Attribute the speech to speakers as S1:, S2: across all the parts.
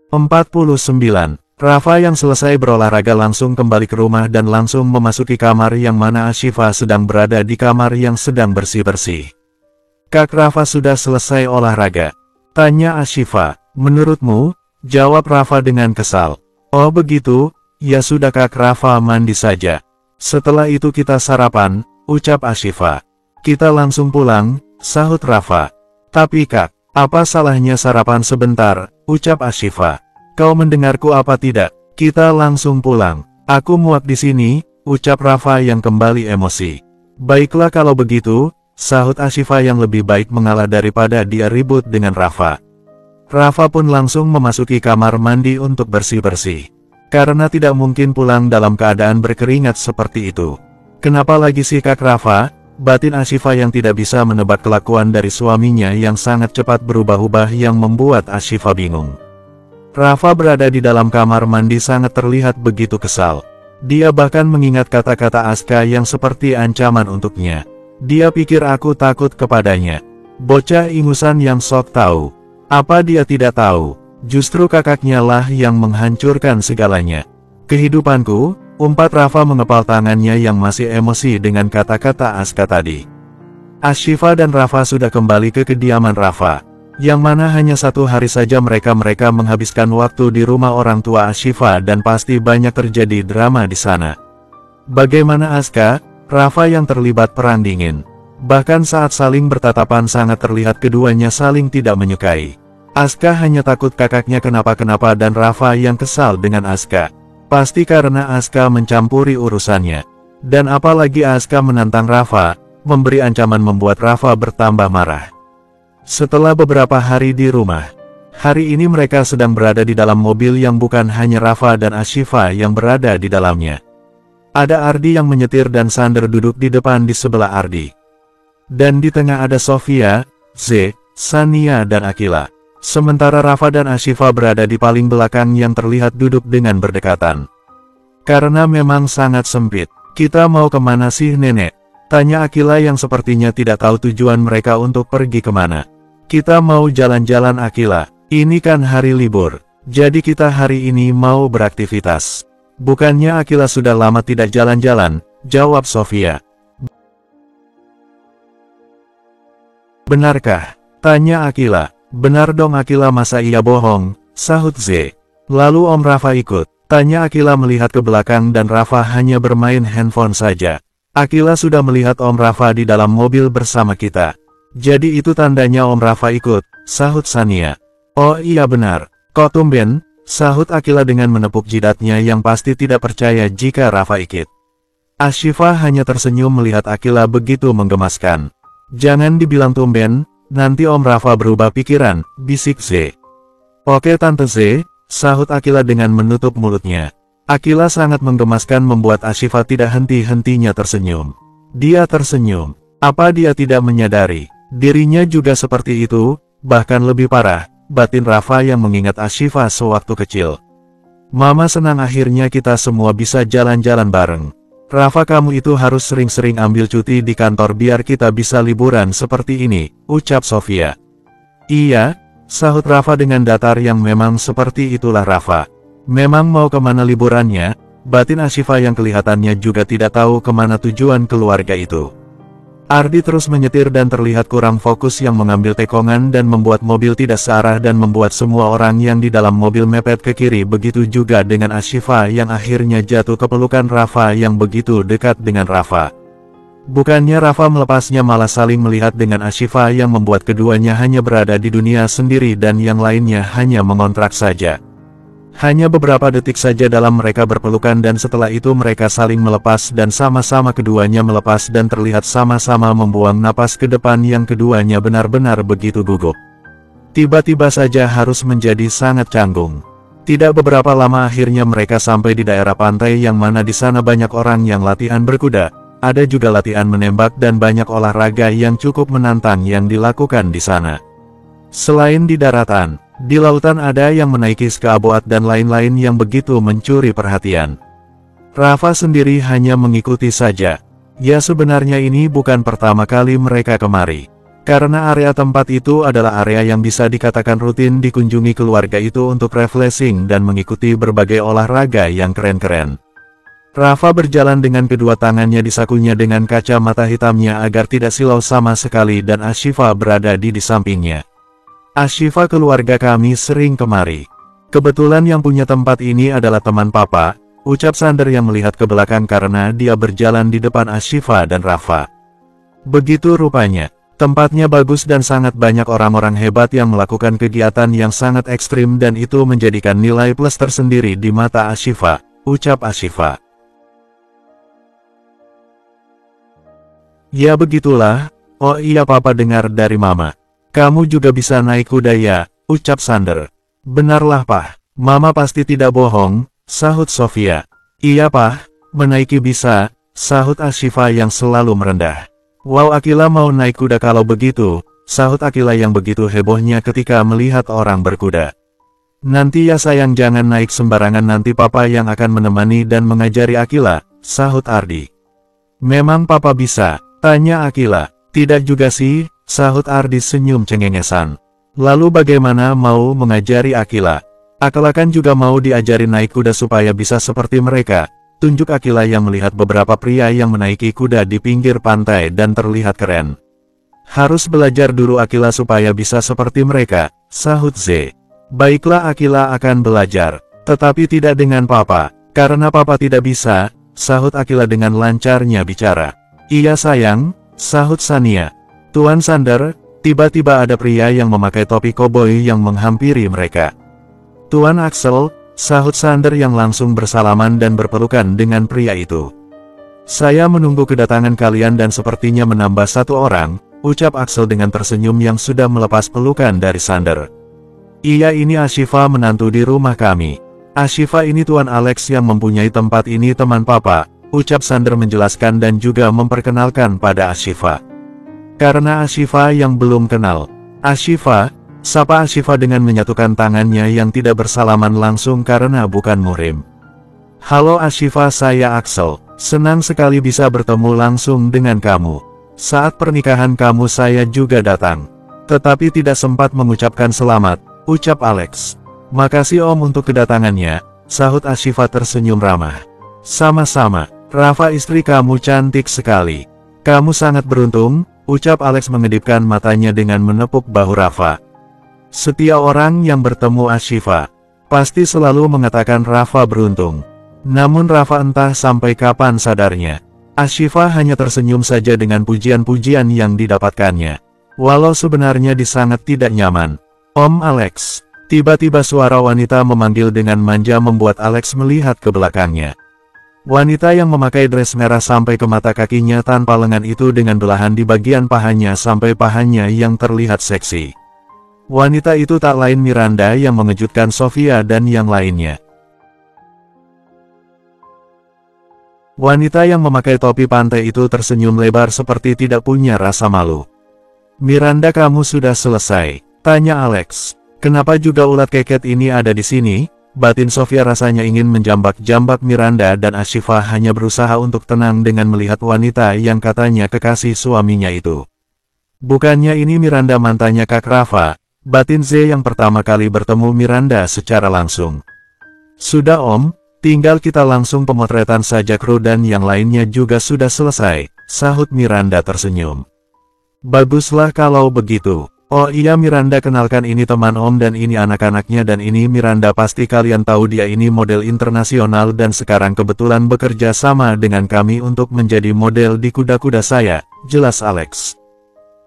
S1: 49. Rafa yang selesai berolahraga langsung kembali ke rumah dan langsung memasuki kamar yang mana Ashifa sedang berada di kamar yang sedang bersih-bersih. "Kak, Rafa sudah selesai olahraga?" tanya Ashifa. "Menurutmu?" jawab Rafa dengan kesal. "Oh begitu, ya sudah Kak, Rafa mandi saja. Setelah itu kita sarapan," ucap Ashifa. "Kita langsung pulang," sahut Rafa. "Tapi Kak, apa salahnya sarapan sebentar," ucap Ashifa. "Kau mendengarku apa tidak? Kita langsung pulang. Aku muak di sini," ucap Rafa yang kembali emosi. "Baiklah kalau begitu," sahut Ashifa yang lebih baik mengalah daripada dia ribut dengan Rafa. Rafa pun langsung memasuki kamar mandi untuk bersih-bersih. Karena tidak mungkin pulang dalam keadaan berkeringat seperti itu. "Kenapa lagi sih Kak Rafa?" batin Ashifa yang tidak bisa menebak kelakuan dari suaminya yang sangat cepat berubah-ubah yang membuat Ashifa bingung. Rafa berada di dalam kamar mandi sangat terlihat begitu kesal. Dia bahkan mengingat kata-kata Aska yang seperti ancaman untuknya. Dia pikir aku takut kepadanya. Bocah ingusan yang sok tahu. Apa dia tidak tahu? Justru kakaknya lah yang menghancurkan segalanya. "Kehidupanku," umpat Rafa mengepal tangannya yang masih emosi dengan kata-kata Aska tadi. Ashifa dan Rafa sudah kembali ke kediaman Rafa. Yang mana hanya 1 hari saja mereka menghabiskan waktu di rumah orang tua Ashifa dan pasti banyak terjadi drama di sana. Bagaimana Aska? Rafa yang terlibat perang dingin. Bahkan saat saling bertatapan sangat terlihat keduanya saling tidak menyukai. Aska hanya takut kakaknya kenapa-kenapa dan Rafa yang kesal dengan Aska. Pasti karena Aska mencampuri urusannya. Dan apalagi Aska menantang Rafa, memberi ancaman membuat Rafa bertambah marah. Setelah beberapa hari di rumah, hari ini mereka sedang berada di dalam mobil yang bukan hanya Rafa dan Ashifa yang berada di dalamnya. Ada Ardi yang menyetir dan Sander duduk di depan di sebelah Ardi. Dan di tengah ada Sofia, Z, Sania dan Akila. Sementara Rafa dan Ashifa berada di paling belakang yang terlihat duduk dengan berdekatan. "Karena memang sangat sempit, kita mau kemana sih Nenek?" tanya Akila yang sepertinya tidak tahu tujuan mereka untuk pergi kemana. "Kita mau jalan-jalan Akila, ini kan hari libur, jadi kita hari ini mau beraktivitas." "Bukannya Akila sudah lama tidak jalan-jalan," jawab Sofia. "Benarkah?" tanya Akila. "Benar dong Akila, masa iya bohong," sahut Z. "Lalu Om Rafa ikut?" tanya Akila melihat ke belakang dan Rafa hanya bermain handphone saja. "Akila sudah melihat Om Rafa di dalam mobil bersama kita. Jadi itu tandanya Om Rafa ikut," sahut Sania. "Oh iya benar. Kok tumben?" sahut Akila dengan menepuk jidatnya yang pasti tidak percaya jika Rafa ikut. Ashifa hanya tersenyum melihat Akila begitu menggemaskan. "Jangan dibilang tumben, nanti Om Rafa berubah pikiran," bisik Z. "Oke Tante Z," sahut Akila dengan menutup mulutnya. Akila sangat menggemaskan membuat Ashifa tidak henti-hentinya tersenyum. Dia tersenyum. Apa dia tidak menyadari? Dirinya juga seperti itu, bahkan lebih parah, batin Rafa yang mengingat Ashifa sewaktu kecil. "Mama senang akhirnya kita semua bisa jalan-jalan bareng. Rafa, kamu itu harus sering-sering ambil cuti di kantor biar kita bisa liburan seperti ini," ucap Sofia. "Iya," sahut Rafa dengan datar yang memang seperti itulah Rafa. Memang mau kemana liburannya, batin Ashifa yang kelihatannya juga tidak tahu kemana tujuan keluarga itu. Ardi terus menyetir dan terlihat kurang fokus yang mengambil tekongan dan membuat mobil tidak searah dan membuat semua orang yang di dalam mobil mepet ke kiri, begitu juga dengan Ashifa yang akhirnya jatuh ke pelukan Rafa yang begitu dekat dengan Rafa. Bukannya Rafa melepasnya, malah saling melihat dengan Ashifa yang membuat keduanya hanya berada di dunia sendiri dan yang lainnya hanya mengontrak saja. Hanya beberapa detik saja dalam mereka berpelukan dan setelah itu mereka saling melepas dan sama-sama keduanya melepas dan terlihat sama-sama membuang napas ke depan yang keduanya benar-benar begitu gugup. Tiba-tiba saja harus menjadi sangat canggung. Tidak beberapa lama akhirnya mereka sampai di daerah pantai yang mana di sana banyak orang yang latihan berkuda, ada juga latihan menembak dan banyak olahraga yang cukup menantang yang dilakukan di sana. Selain di daratan, di lautan ada yang menaiki skaboat dan lain-lain yang begitu mencuri perhatian. Rafa sendiri hanya mengikuti saja. Ya sebenarnya ini bukan pertama kali mereka kemari. Karena area tempat itu adalah area yang bisa dikatakan rutin dikunjungi keluarga itu untuk refreshing dan mengikuti berbagai olahraga yang keren-keren. Rafa berjalan dengan kedua tangannya di sakunya dengan kacamata hitamnya agar tidak silau sama sekali dan Ashifa berada di sampingnya. Ashifa, keluarga kami sering kemari. Kebetulan yang punya tempat ini adalah teman papa, ucap Sander yang melihat ke belakang karena dia berjalan di depan Ashifa dan Rafa. Begitu rupanya. Tempatnya bagus dan sangat banyak orang-orang hebat yang melakukan kegiatan yang sangat ekstrim dan itu menjadikan nilai plus tersendiri di mata Ashifa, ucap Ashifa. Ya begitulah, oh iya papa dengar dari mama. Kamu juga bisa naik kuda ya, ucap Sander. Benarlah pah, mama pasti tidak bohong, sahut Sofia. Iya pah, menaiki bisa, sahut Ashifa yang selalu merendah. Wow, Akila mau naik kuda kalau begitu, sahut Akila yang begitu hebohnya ketika melihat orang berkuda. Nanti ya sayang, jangan naik sembarangan, nanti papa yang akan menemani dan mengajari Akila, sahut Ardi. Memang papa bisa, tanya Akila. Tidak juga sih, sahut Ardi senyum cengengesan. Lalu bagaimana mau mengajari Akila? Akila kan juga mau diajari naik kuda supaya bisa seperti mereka. Tunjuk Akila yang melihat beberapa pria yang menaiki kuda di pinggir pantai dan terlihat keren. Harus belajar dulu Akila supaya bisa seperti mereka, sahut Z. Baiklah, Akila akan belajar, tetapi tidak dengan papa, karena papa tidak bisa, sahut Akila dengan lancarnya bicara. Iya sayang, sahut Sania. Tuan Sander, tiba-tiba ada pria yang memakai topi koboi yang menghampiri mereka. Tuan Axel, sahut Sander yang langsung bersalaman dan berpelukan dengan pria itu. Saya menunggu kedatangan kalian dan sepertinya menambah satu orang, ucap Axel dengan tersenyum yang sudah melepas pelukan dari Sander. Iya, ini Ashifa, menantu di rumah kami. Ashifa ini Tuan Alex yang mempunyai tempat ini, teman papa, ucap Sander menjelaskan dan juga memperkenalkan pada Ashifa. Karena Ashifa yang belum kenal, Ashifa, sapa Ashifa dengan menyatukan tangannya yang tidak bersalaman langsung karena bukan muhrim. Halo Ashifa, saya Axel, senang sekali bisa bertemu langsung dengan kamu. Saat pernikahan kamu saya juga datang, tetapi tidak sempat mengucapkan selamat, ucap Alex. Makasih Om untuk kedatangannya, sahut Ashifa tersenyum ramah. Sama-sama, Rafa, istri kamu cantik sekali. Kamu sangat beruntung, ucap Alex mengedipkan matanya dengan menepuk bahu Rafa. Setiap orang yang bertemu Ashifa pasti selalu mengatakan Rafa beruntung. Namun Rafa entah sampai kapan sadarnya. Ashifa hanya tersenyum saja dengan pujian-pujian yang didapatkannya. Walau sebenarnya sangat tidak nyaman. Om Alex. Tiba-tiba suara wanita memanggil dengan manja membuat Alex melihat ke belakangnya. Wanita yang memakai dress merah sampai ke mata kakinya tanpa lengan itu dengan belahan di bagian pahanya sampai pahanya yang terlihat seksi. Wanita itu tak lain Miranda yang mengejutkan Sofia dan yang lainnya. Wanita yang memakai topi pantai itu tersenyum lebar seperti tidak punya rasa malu. Miranda, kamu sudah selesai? Tanya Alex. Kenapa juga ulat keket ini ada di sini? Batin Sofia rasanya ingin menjambak-jambak Miranda dan Ashifa hanya berusaha untuk tenang dengan melihat wanita yang katanya kekasih suaminya itu. Bukannya ini Miranda mantannya Kak Rafa? Batin Z yang pertama kali bertemu Miranda secara langsung. Sudah Om, tinggal kita langsung pemotretan saja, kru dan yang lainnya juga sudah selesai, sahut Miranda tersenyum. Baguslah kalau begitu. Oh iya Miranda, kenalkan ini teman Om dan ini anak-anaknya dan ini Miranda, pasti kalian tahu dia ini model internasional dan sekarang kebetulan bekerja sama dengan kami untuk menjadi model di kuda-kuda saya, jelas Alex.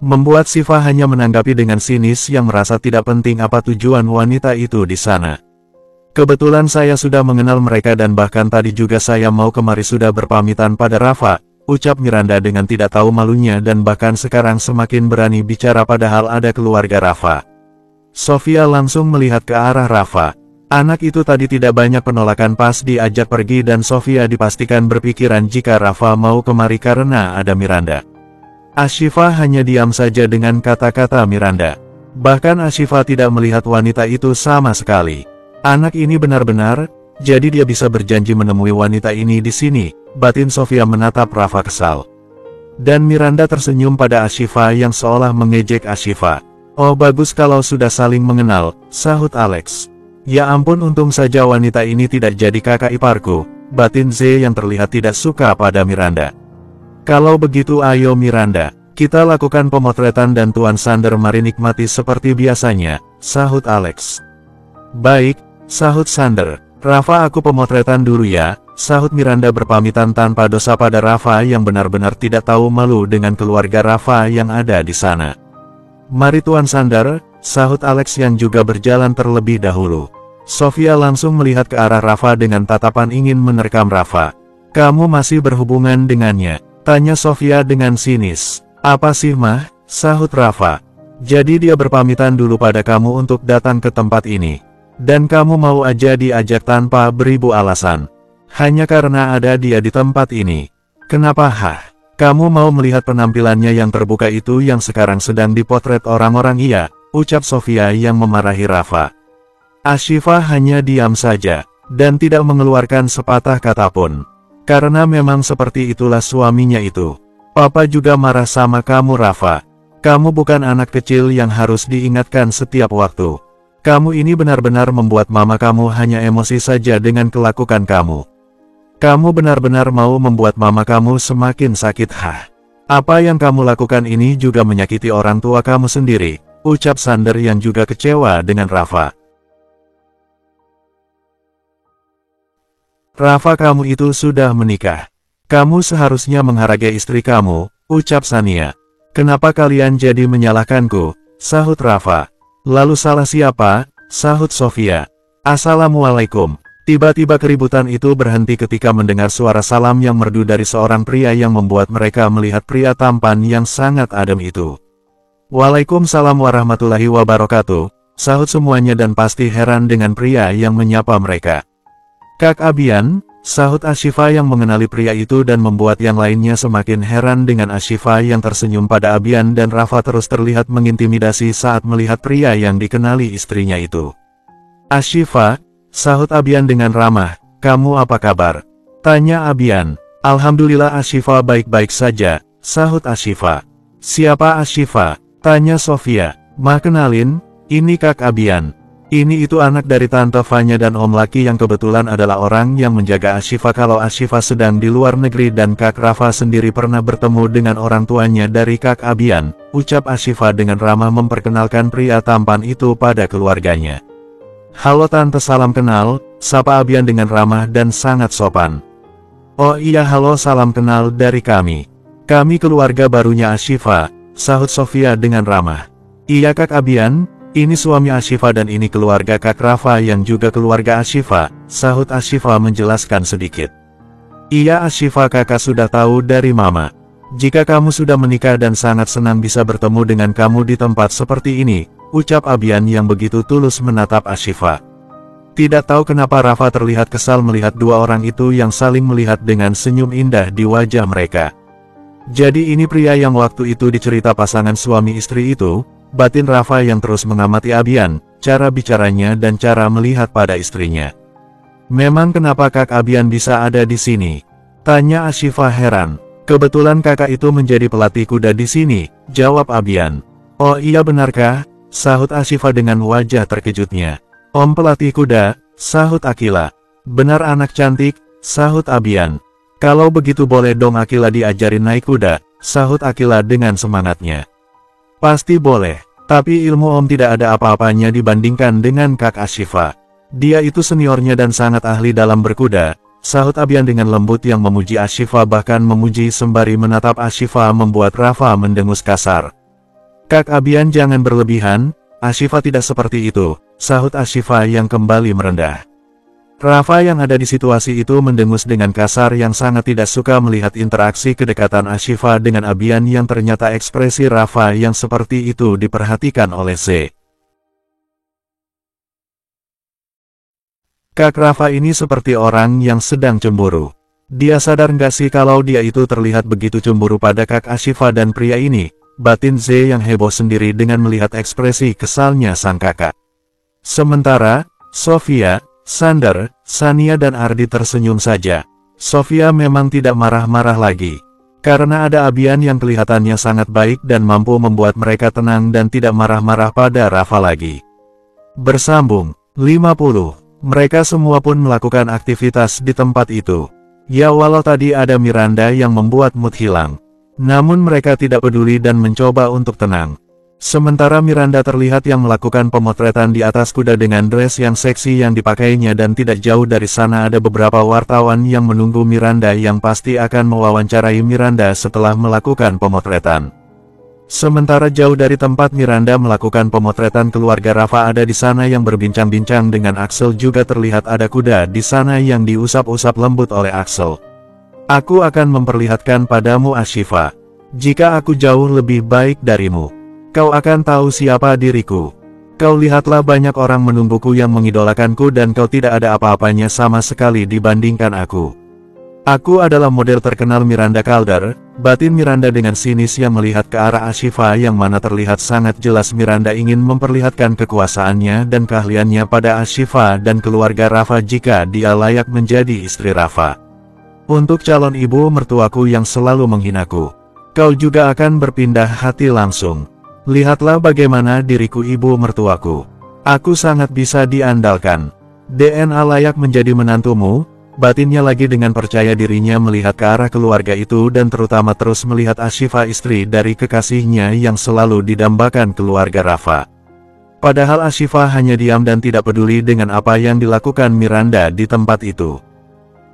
S1: Membuat Shiva hanya menanggapi dengan sinis yang merasa tidak penting apa tujuan wanita itu di sana. Kebetulan saya sudah mengenal mereka dan bahkan tadi juga saya mau kemari sudah berpamitan pada Rafa, ucap Miranda dengan tidak tahu malunya dan bahkan sekarang semakin berani bicara padahal ada keluarga Rafa. Sofia langsung melihat ke arah Rafa. Anak itu tadi tidak banyak penolakan pas diajak pergi dan Sofia dipastikan berpikiran jika Rafa mau kemari karena ada Miranda. Ashifa hanya diam saja dengan kata-kata Miranda. Bahkan Ashifa tidak melihat wanita itu sama sekali. Anak ini benar-benar, jadi dia bisa berjanji menemui wanita ini di sini. Batin Sofia menatap Rafa kesal. Dan Miranda tersenyum pada Ashifa yang seolah mengejek Ashifa. Oh bagus kalau sudah saling mengenal, sahut Alex. Ya ampun untung saja wanita ini tidak jadi kakak iparku, batin Z yang terlihat tidak suka pada Miranda. Kalau begitu ayo Miranda, kita lakukan pemotretan dan Tuan Sander mari nikmati seperti biasanya, sahut Alex. Baik, sahut Sander. Rafa aku pemotretan dulu ya, sahut Miranda berpamitan tanpa dosa pada Rafa yang benar-benar tidak tahu malu dengan keluarga Rafa yang ada di sana. Mari Tuan Sander, sahut Alex yang juga berjalan terlebih dahulu. Sofia langsung melihat ke arah Rafa dengan tatapan ingin menerkam Rafa. Kamu masih berhubungan dengannya? Tanya Sofia dengan sinis. Apa sih mah? Sahut Rafa. Jadi dia berpamitan dulu pada kamu untuk datang ke tempat ini. Dan kamu mau aja diajak tanpa beribu alasan. Hanya karena ada dia di tempat ini. Kenapa Kamu mau melihat penampilannya yang terbuka itu yang sekarang sedang dipotret orang-orang iya, ucap Sofia yang memarahi Rafa. Ashifa hanya diam saja, dan tidak mengeluarkan sepatah kata pun. Karena memang seperti itulah suaminya itu. Papa juga marah sama kamu Rafa. Kamu bukan anak kecil yang harus diingatkan setiap waktu. Kamu ini benar-benar membuat mama kamu hanya emosi saja dengan kelakuan kamu. Kamu benar-benar mau membuat mama kamu semakin sakit Apa yang kamu lakukan ini juga menyakiti orang tua kamu sendiri, ucap Sander yang juga kecewa dengan Rafa. Rafa kamu itu sudah menikah. Kamu seharusnya menghargai istri kamu, ucap Sania. Kenapa kalian jadi menyalahkanku, sahut Rafa. Lalu salah siapa? Sahut Sofia. Assalamualaikum. Tiba-tiba keributan itu berhenti ketika mendengar suara salam yang merdu dari seorang pria yang membuat mereka melihat pria tampan yang sangat adem itu. Waalaikumsalam warahmatullahi wabarakatuh, sahut semuanya dan pasti heran dengan pria yang menyapa mereka. Kak Abian, sahut Ashifa yang mengenali pria itu dan membuat yang lainnya semakin heran dengan Ashifa yang tersenyum pada Abian dan Rafa terus terlihat mengintimidasi saat melihat pria yang dikenali istrinya itu. Ashifa, sahut Abian dengan ramah, kamu apa kabar? Tanya Abian. Alhamdulillah Ashifa baik-baik saja, sahut Ashifa. Siapa Ashifa? Tanya Sofia. Mah kenalin, ini Kak Abian. Ini itu anak dari Tante Fanya dan Om Laki yang kebetulan adalah orang yang menjaga Ashifa kalau Ashifa sedang di luar negeri dan Kak Rafa sendiri pernah bertemu dengan orang tuanya dari Kak Abian, ucap Ashifa dengan ramah memperkenalkan pria tampan itu pada keluarganya. Halo Tante salam kenal, sapa Abian dengan ramah dan sangat sopan. Oh iya halo salam kenal dari kami. Kami keluarga barunya Ashifa, sahut Sofia dengan ramah. Iya Kak Abian. Ini suami Ashifa dan ini keluarga Kak Rafa yang juga keluarga Ashifa, sahut Ashifa menjelaskan sedikit. Iya Ashifa kakak sudah tahu dari mama. Jika kamu sudah menikah dan sangat senang bisa bertemu dengan kamu di tempat seperti ini, ucap Abian yang begitu tulus menatap Ashifa. Tidak tahu kenapa Rafa terlihat kesal melihat dua orang itu yang saling melihat dengan senyum indah di wajah mereka. Jadi ini pria yang waktu itu dicerita pasangan suami istri itu, batin Rafa yang terus mengamati Abian, cara bicaranya dan cara melihat pada istrinya. Memang kenapa Kak Abian bisa ada di sini? Tanya Ashifa heran. Kebetulan kakak itu menjadi pelatih kuda di sini, jawab Abian. Oh iya benarkah? Sahut Ashifa dengan wajah terkejutnya. Om pelatih kuda, sahut Akila. Benar anak cantik, sahut Abian. Kalau begitu boleh dong Akila diajarin naik kuda, sahut Akila dengan semangatnya. Pasti boleh, tapi ilmu Om tidak ada apa-apanya dibandingkan dengan Kak Ashifa. Dia itu seniornya dan sangat ahli dalam berkuda, sahut Abian dengan lembut yang memuji Ashifa bahkan memuji sembari menatap Ashifa membuat Rafa mendengus kasar. Kak Abian jangan berlebihan, Ashifa tidak seperti itu, sahut Ashifa yang kembali merendah. Rafa yang ada di situasi itu mendengus dengan kasar yang sangat tidak suka melihat interaksi kedekatan Ashifa dengan Abian yang ternyata ekspresi Rafa yang seperti itu diperhatikan oleh Z. Kak Rafa ini seperti orang yang sedang cemburu. Dia sadar nggak sih kalau dia itu terlihat begitu cemburu pada Kak Ashifa dan pria ini, batin Z yang heboh sendiri dengan melihat ekspresi kesalnya sang kakak. Sementara, Sofia, Sander, Sania dan Ardi tersenyum saja. Sofia memang tidak marah-marah lagi. Karena ada Abian yang kelihatannya sangat baik dan mampu membuat mereka tenang dan tidak marah-marah pada Rafa lagi. Bersambung, 50. Mereka semua pun melakukan aktivitas di tempat itu. Ya walau tadi ada Miranda yang membuat mood hilang. Namun mereka tidak peduli dan mencoba untuk tenang. Sementara Miranda terlihat yang melakukan pemotretan di atas kuda dengan dress yang seksi yang dipakainya dan tidak jauh dari sana ada beberapa wartawan yang menunggu Miranda yang pasti akan mewawancarai Miranda setelah melakukan pemotretan. Sementara jauh dari tempat Miranda melakukan pemotretan keluarga Rafa ada di sana yang berbincang-bincang dengan Axel juga terlihat ada kuda di sana yang diusap-usap lembut oleh Axel. Aku akan memperlihatkan padamu Ashifa. Jika aku jauh lebih baik darimu, kau akan tahu siapa diriku. Kau lihatlah banyak orang menungguku yang mengidolakanku dan kau tidak ada apa-apanya sama sekali dibandingkan aku. Aku adalah model terkenal Miranda Calder, batin Miranda dengan sinis yang melihat ke arah Ashifa yang mana terlihat sangat jelas Miranda ingin memperlihatkan kekuasaannya dan keahliannya pada Ashifa dan keluarga Rafa jika dia layak menjadi istri Rafa. Untuk calon ibu mertuaku yang selalu menghinaku, kau juga akan berpindah hati langsung. Lihatlah bagaimana diriku ibu mertuaku. Aku sangat bisa diandalkan. DNA layak menjadi menantumu, batinnya lagi dengan percaya dirinya melihat ke arah keluarga itu dan terutama terus melihat Ashifa istri dari kekasihnya yang selalu didambakan keluarga Rafa. Padahal Ashifa hanya diam dan tidak peduli dengan apa yang dilakukan Miranda di tempat itu.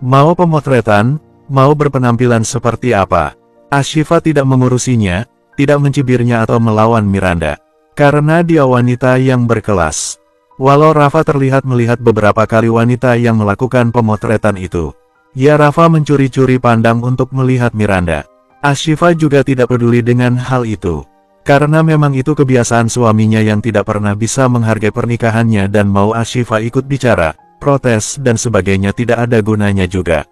S1: Mau pemotretan, mau berpenampilan seperti apa, Ashifa tidak mengurusinya, tidak mencibirnya atau melawan Miranda. Karena dia wanita yang berkelas. Walau Rafa terlihat melihat beberapa kali wanita yang melakukan pemotretan itu, ya Rafa mencuri-curi pandang untuk melihat Miranda. Ashifa juga tidak peduli dengan hal itu. Karena memang itu kebiasaan suaminya yang tidak pernah bisa menghargai pernikahannya dan mau Ashifa ikut bicara, protes dan sebagainya tidak ada gunanya juga.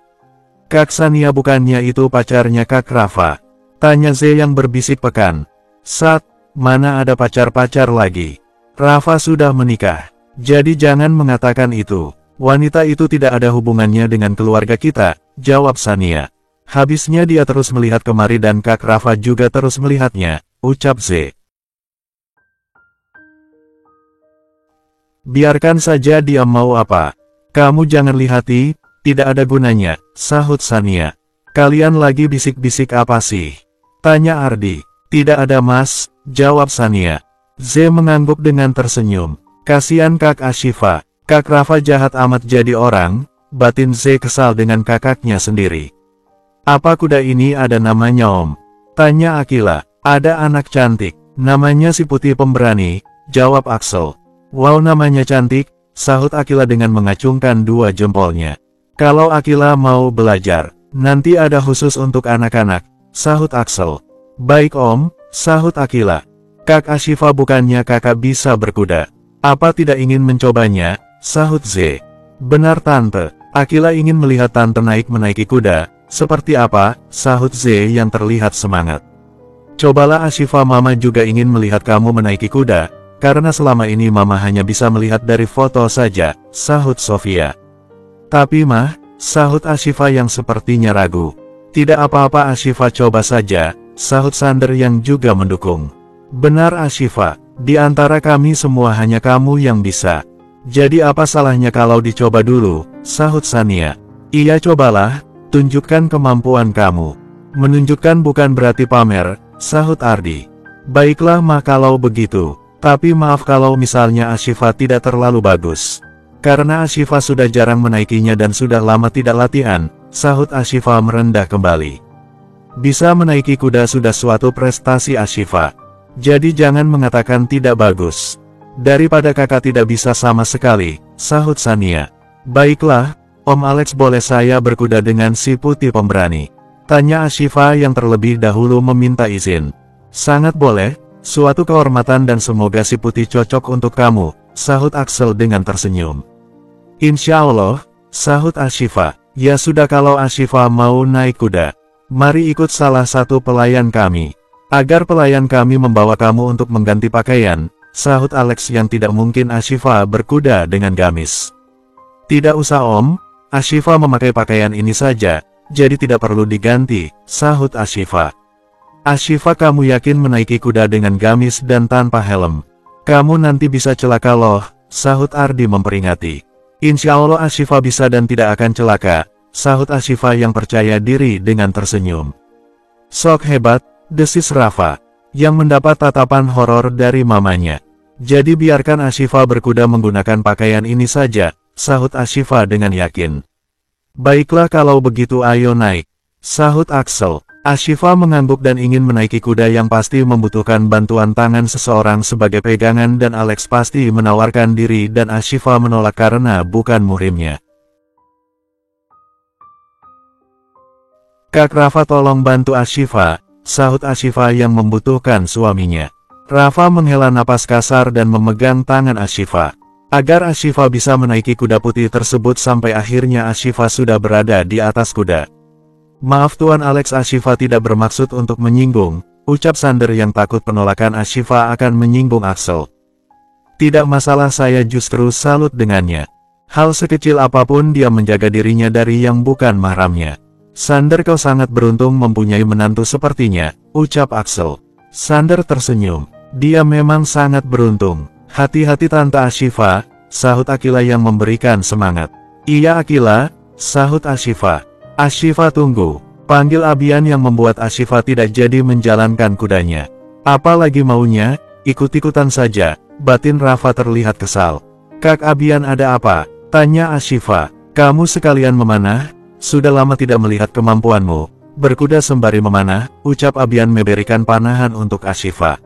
S1: Kak Sania bukannya itu pacarnya Kak Rafa? Tanya Z yang berbisik pekan. Sat, mana ada pacar-pacar lagi? Rafa sudah menikah. Jadi jangan mengatakan itu. Wanita itu tidak ada hubungannya dengan keluarga kita, jawab Sania. Habisnya dia terus melihat kemari dan Kak Rafa juga terus melihatnya, ucap Z. Biarkan saja dia mau apa. Kamu jangan lihati, tidak ada gunanya, sahut Sania. Kalian lagi bisik-bisik apa sih? Tanya Ardi. Tidak ada mas, jawab Sania. Z mengangguk dengan tersenyum. Kasihan Kak Ashifa, Kak Rafa jahat amat jadi orang, batin Z kesal dengan kakaknya sendiri. Apa kuda ini ada namanya Om? Tanya Akila. Ada anak cantik, namanya si Putih Pemberani, jawab Axel. Wow namanya cantik, sahut Akila dengan mengacungkan dua jempolnya. Kalau Akila mau belajar, nanti ada khusus untuk anak-anak, sahut Axel. Baik Om, sahut Akila. Kak Ashifa bukannya kakak bisa berkuda. Apa tidak ingin mencobanya, sahut Z. Benar Tante, Akila ingin melihat Tante menaiki kuda, seperti apa, sahut Z yang terlihat semangat. Cobalah Ashifa Mama juga ingin melihat kamu menaiki kuda, karena selama ini Mama hanya bisa melihat dari foto saja, sahut Sofia. Tapi Mah, sahut Ashifa yang sepertinya ragu. Tidak apa-apa Ashifa coba saja, sahut Sander yang juga mendukung. Benar Ashifa, di antara kami semua hanya kamu yang bisa. Jadi apa salahnya kalau dicoba dulu, sahut Sania. Iya cobalah, tunjukkan kemampuan kamu. Menunjukkan bukan berarti pamer, sahut Ardi. Baiklah Mah kalau begitu, tapi maaf kalau misalnya Ashifa tidak terlalu bagus. Karena Ashifa sudah jarang menaikinya dan sudah lama tidak latihan, sahut Ashifa merendah kembali. Bisa menaiki kuda sudah suatu prestasi Ashifa. Jadi jangan mengatakan tidak bagus. Daripada kakak tidak bisa sama sekali, sahut Sania. Baiklah, Om Alex boleh saya berkuda dengan si Putih Pemberani? Tanya Ashifa yang terlebih dahulu meminta izin. Sangat boleh, suatu kehormatan dan semoga si Putih cocok untuk kamu, sahut Axel dengan tersenyum. Insya Allah, sahut Ashifa. Ya sudah kalau Ashifa mau naik kuda, mari ikut salah satu pelayan kami. Agar pelayan kami membawa kamu untuk mengganti pakaian, sahut Alex yang tidak mungkin Ashifa berkuda dengan gamis. Tidak usah Om, Ashifa memakai pakaian ini saja, jadi tidak perlu diganti, sahut Ashifa. Ashifa, kamu yakin menaiki kuda dengan gamis dan tanpa helm? Kamu nanti bisa celaka loh, sahut Ardi memperingati. Insya Allah Ashifa bisa dan tidak akan celaka, sahut Ashifa yang percaya diri dengan tersenyum. Sok hebat, desis Rafa, yang mendapat tatapan horor dari mamanya. Jadi biarkan Ashifa berkuda menggunakan pakaian ini saja, sahut Ashifa dengan yakin. Baiklah kalau begitu ayo naik, sahut Axel. Ashifa mengangguk dan ingin menaiki kuda yang pasti membutuhkan bantuan tangan seseorang sebagai pegangan dan Alex pasti menawarkan diri dan Ashifa menolak karena bukan muhrimnya. Kak Rafa tolong bantu Ashifa, sahut Ashifa yang membutuhkan suaminya. Rafa menghela napas kasar dan memegang tangan Ashifa. Agar Ashifa bisa menaiki kuda putih tersebut sampai akhirnya Ashifa sudah berada di atas kuda. Maaf Tuan Alex, Ashifa tidak bermaksud untuk menyinggung, ucap Sander yang takut penolakan Ashifa akan menyinggung Axel. Tidak masalah, saya justru salut dengannya. Hal sekecil apapun dia menjaga dirinya dari yang bukan mahramnya. Sander, kau sangat beruntung mempunyai menantu sepertinya, ucap Axel. Sander tersenyum. Dia memang sangat beruntung. Hati-hati Tante Ashifa, sahut Akila yang memberikan semangat. Iya Akila, sahut Ashifa. Ashifa tunggu, panggil Abian yang membuat Ashifa tidak jadi menjalankan kudanya. Apalagi maunya, ikut-ikutan saja, batin Rafa terlihat kesal. Kak Abian ada apa? Tanya Ashifa. Kamu sekalian memanah? Sudah lama tidak melihat kemampuanmu berkuda sembari memanah, ucap Abian memberikan panahan untuk Ashifa.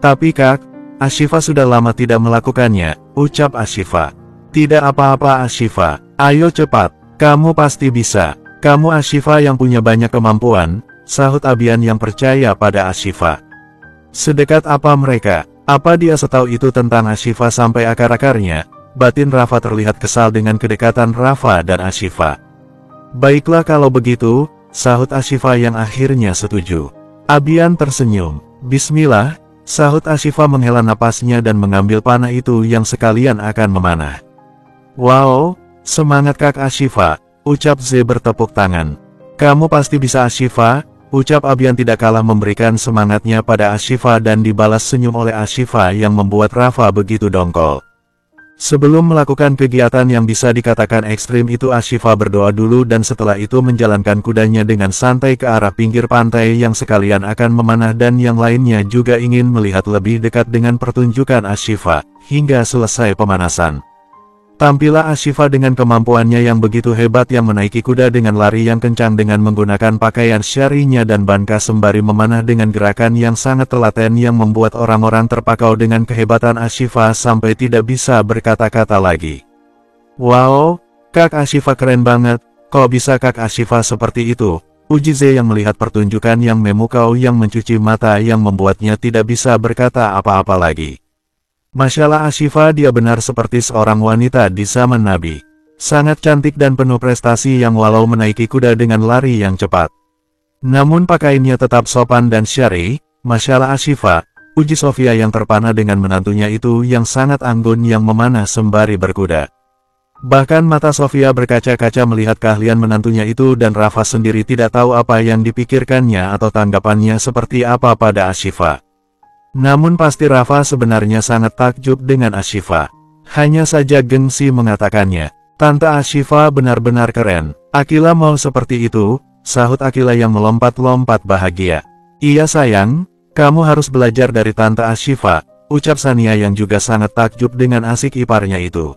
S1: Tapi Kak, Ashifa sudah lama tidak melakukannya, ucap Ashifa. Tidak apa-apa Ashifa, ayo cepat, kamu pasti bisa. Kamu Ashifa yang punya banyak kemampuan, sahut Abian yang percaya pada Ashifa. Sedekat apa mereka? Apa dia setahu itu tentang Ashifa sampai akar-akarnya? Batin Rafa terlihat kesal dengan kedekatan Rafa dan Ashifa. Baiklah kalau begitu, sahut Ashifa yang akhirnya setuju. Abian tersenyum. Bismillah, sahut Ashifa menghela napasnya dan mengambil panah itu yang sekalian akan memanah. Wow, semangat Kak Ashifa, ucap Z bertepuk tangan. Kamu pasti bisa Ashifa, ucap Abian tidak kalah memberikan semangatnya pada Ashifa dan dibalas senyum oleh Ashifa yang membuat Rafa begitu dongkol. Sebelum melakukan kegiatan yang bisa dikatakan ekstrim itu Ashifa berdoa dulu dan setelah itu menjalankan kudanya dengan santai ke arah pinggir pantai yang sekalian akan memanah dan yang lainnya juga ingin melihat lebih dekat dengan pertunjukan Ashifa, hingga selesai pemanasan. Tampillah Ashifa dengan kemampuannya yang begitu hebat yang menaiki kuda dengan lari yang kencang dengan menggunakan pakaian syarinya dan banka sembari memanah dengan gerakan yang sangat telaten yang membuat orang-orang terpakau dengan kehebatan Ashifa sampai tidak bisa berkata-kata lagi. Wow, Kak Ashifa keren banget, kok bisa Kak Ashifa seperti itu? Uji Z yang melihat pertunjukan yang memukau yang mencuci mata yang membuatnya tidak bisa berkata apa-apa lagi. MasyaAllah Ashifa, dia benar seperti seorang wanita di zaman Nabi. Sangat cantik dan penuh prestasi yang walau menaiki kuda dengan lari yang cepat. Namun pakaiannya tetap sopan dan syar'i. MasyaAllah Ashifa, uji Sofia yang terpana dengan menantunya itu yang sangat anggun yang memanah sembari berkuda. Bahkan mata Sofia berkaca-kaca melihat keahlian menantunya itu dan Rafa sendiri tidak tahu apa yang dipikirkannya atau tanggapannya seperti apa pada Ashifa. Namun pasti Rafa sebenarnya sangat takjub dengan Ashifa. Hanya saja gengsi mengatakannya, Tante Ashifa benar-benar keren. Akila mau seperti itu, sahut Akila yang melompat-lompat bahagia. Iya sayang, kamu harus belajar dari Tante Ashifa, ucap Sania yang juga sangat takjub dengan asik iparnya itu.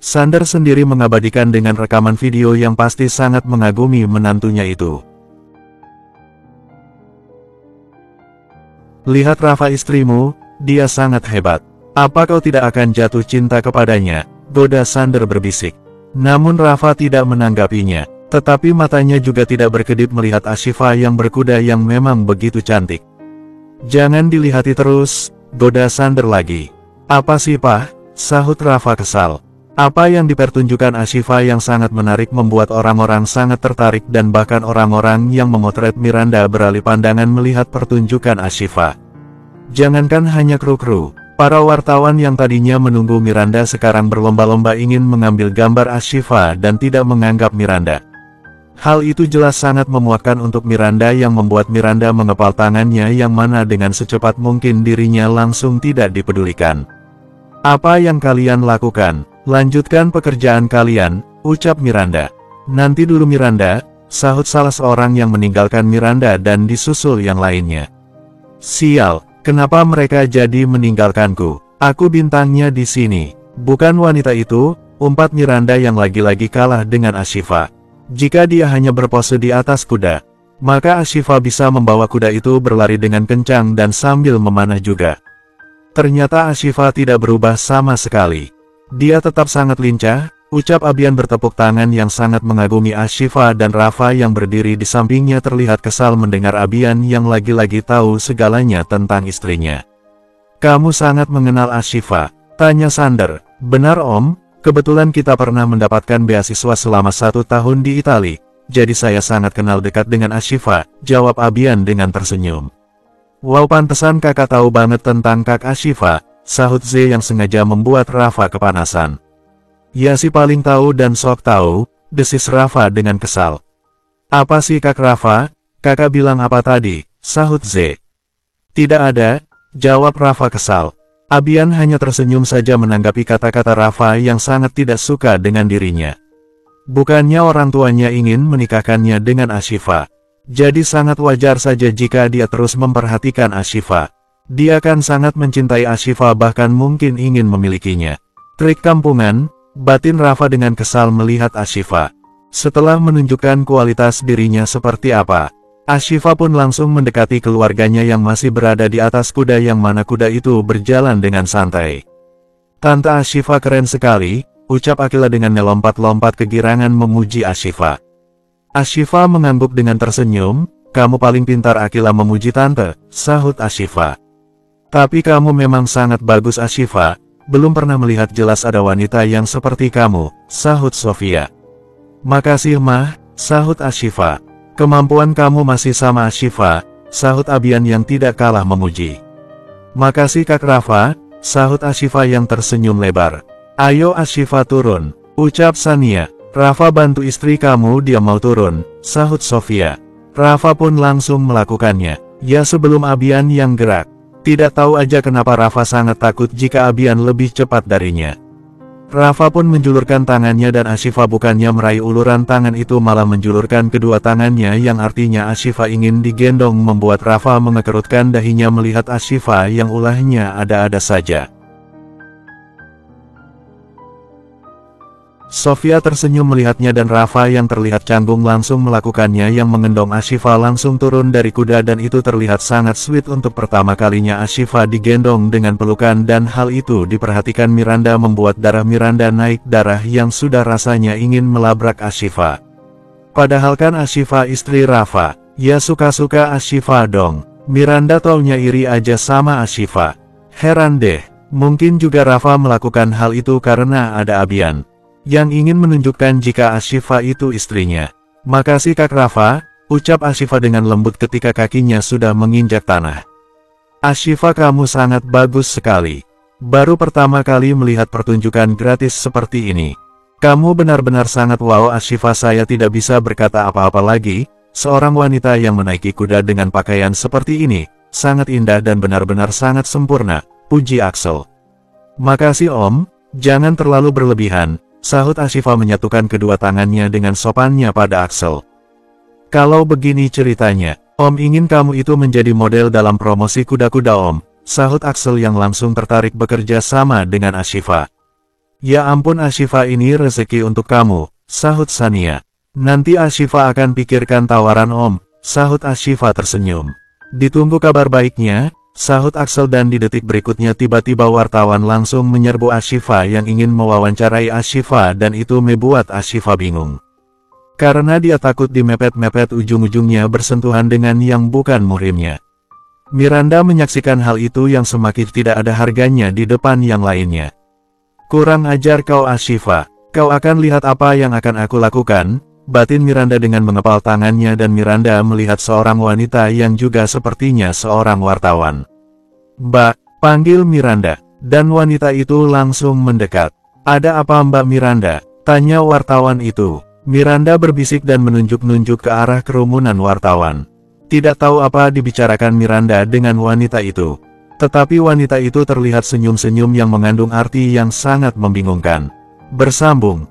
S1: Sander sendiri mengabadikan dengan rekaman video yang pasti sangat mengagumi menantunya itu. Lihat Rafa istrimu, dia sangat hebat. Apa kau tidak akan jatuh cinta kepadanya? Goda Sander berbisik. Namun Rafa tidak menanggapinya. Tetapi matanya juga tidak berkedip melihat Ashifa yang berkuda yang memang begitu cantik. Jangan dilihati terus, goda Sander lagi. Apa sih Pak? Sahut Rafa kesal. Apa yang dipertunjukkan Ashifa yang sangat menarik membuat orang-orang sangat tertarik dan bahkan orang-orang yang memotret Miranda beralih pandangan melihat pertunjukan Ashifa. Jangankan hanya kru-kru, para wartawan yang tadinya menunggu Miranda sekarang berlomba-lomba ingin mengambil gambar Ashifa dan tidak menganggap Miranda. Hal itu jelas sangat memuakkan untuk Miranda yang membuat Miranda mengepal tangannya yang mana dengan secepat mungkin dirinya langsung tidak dipedulikan. "Apa yang kalian lakukan? Lanjutkan pekerjaan kalian," ucap Miranda. "Nanti dulu Miranda," sahut salah seorang yang meninggalkan Miranda dan disusul yang lainnya. "Sial, kenapa mereka jadi meninggalkanku? Aku bintangnya di sini." "Bukan wanita itu," umpat Miranda yang lagi-lagi kalah dengan Ashifa. "Jika dia hanya berpose di atas kuda, maka Ashifa bisa membawa kuda itu berlari dengan kencang dan sambil memanah juga." Ternyata Ashifa tidak berubah sama sekali. Dia tetap sangat lincah, ucap Abian bertepuk tangan yang sangat mengagumi Ashifa, dan Rafa yang berdiri di sampingnya terlihat kesal mendengar Abian yang lagi-lagi tahu segalanya tentang istrinya. "Kamu sangat mengenal Ashifa?" tanya Sander. "Benar Om. Kebetulan kita pernah mendapatkan beasiswa selama 1 tahun di Italia, jadi saya sangat kenal dekat dengan Ashifa," jawab Abian dengan tersenyum. "Wow, pantesan kakak tahu banget tentang Kak Ashifa," sahut Z yang sengaja membuat Rafa kepanasan. "Ya si paling tahu dan sok tahu," desis Rafa dengan kesal. "Apa sih Kak Rafa? Kakak bilang apa tadi?" sahut Z. "Tidak ada," jawab Rafa kesal. Abian hanya tersenyum saja menanggapi kata-kata Rafa yang sangat tidak suka dengan dirinya. Bukannya orang tuanya ingin menikahkannya dengan Ashifa. Jadi sangat wajar saja jika dia terus memperhatikan Ashifa. Dia kan sangat mencintai Ashifa, bahkan mungkin ingin memilikinya. Trik kampungan, batin Rafa dengan kesal melihat Ashifa. Setelah menunjukkan kualitas dirinya seperti apa, Ashifa pun langsung mendekati keluarganya yang masih berada di atas kuda, yang mana kuda itu berjalan dengan santai. "Tante Ashifa keren sekali," ucap Akila dengan melompat-lompat kegirangan memuji Ashifa. Ashifa mengangguk dengan tersenyum. "Kamu paling pintar Akila memuji tante," sahut Ashifa. "Tapi kamu memang sangat bagus Ashifa, belum pernah melihat jelas ada wanita yang seperti kamu," sahut Sofia. "Makasih Mah," sahut Ashifa. "Kemampuan kamu masih sama Ashifa," sahut Abian yang tidak kalah memuji. "Makasih Kak Rafa," sahut Ashifa yang tersenyum lebar. "Ayo Ashifa turun," ucap Sania. "Rafa bantu istri kamu, dia mau turun," sahut Sofia. Rafa pun langsung melakukannya. Ya sebelum Abian yang gerak. Tidak tahu aja kenapa Rafa sangat takut jika Abian lebih cepat darinya. Rafa pun menjulurkan tangannya dan Ashifa bukannya meraih uluran tangan itu, malah menjulurkan kedua tangannya yang artinya Ashifa ingin digendong, membuat Rafa mengekerutkan dahinya melihat Ashifa yang ulahnya ada-ada saja. Sofia tersenyum melihatnya dan Rafa yang terlihat canggung langsung melakukannya, yang mengendong Ashifa langsung turun dari kuda, dan itu terlihat sangat sweet. Untuk pertama kalinya Ashifa digendong dengan pelukan, dan hal itu diperhatikan Miranda membuat darah Miranda naik darah yang sudah rasanya ingin melabrak Ashifa. Padahal kan Ashifa istri Rafa, ya suka-suka Ashifa dong. Miranda taunya iri aja sama Ashifa. Heran deh, mungkin juga Rafa melakukan hal itu karena ada Abian yang ingin menunjukkan jika Ashifa itu istrinya. "Makasih Kak Rafa," ucap Ashifa dengan lembut ketika kakinya sudah menginjak tanah. "Ashifa, kamu sangat bagus sekali. Baru pertama kali melihat pertunjukan gratis seperti ini. Kamu benar-benar sangat wow Ashifa." "Saya tidak bisa berkata apa-apa lagi, seorang wanita yang menaiki kuda dengan pakaian seperti ini, sangat indah dan benar-benar sangat sempurna," puji Axel. "Makasih Om, jangan terlalu berlebihan," sahut Ashifa menyatukan kedua tangannya dengan sopannya pada Axel. "Kalau begini ceritanya, Om ingin kamu itu menjadi model dalam promosi kuda-kuda Om," sahut Axel yang langsung tertarik bekerja sama dengan Ashifa. "Ya ampun Ashifa, ini rezeki untuk kamu," sahut Sania. "Nanti Ashifa akan pikirkan tawaran Om," sahut Ashifa tersenyum. "Ditunggu kabar baiknya," sahut Axel, dan di detik berikutnya tiba-tiba wartawan langsung menyerbu Ashifa yang ingin mewawancarai Ashifa, dan itu membuat Ashifa bingung. Karena dia takut dimepet-mepet, ujung-ujungnya bersentuhan dengan yang bukan muhrimnya. Miranda menyaksikan hal itu yang semakin tidak ada harganya di depan yang lainnya. "Kurang ajar kau Ashifa, kau akan lihat apa yang akan aku lakukan," batin Miranda dengan mengepal tangannya, dan Miranda melihat seorang wanita yang juga sepertinya seorang wartawan. "Mbak," panggil Miranda, dan wanita itu langsung mendekat. "Ada apa Mbak Miranda?" tanya wartawan itu. Miranda berbisik dan menunjuk-nunjuk ke arah kerumunan wartawan. Tidak tahu apa dibicarakan Miranda dengan wanita itu. Tetapi wanita itu terlihat senyum-senyum yang mengandung arti yang sangat membingungkan. Bersambung.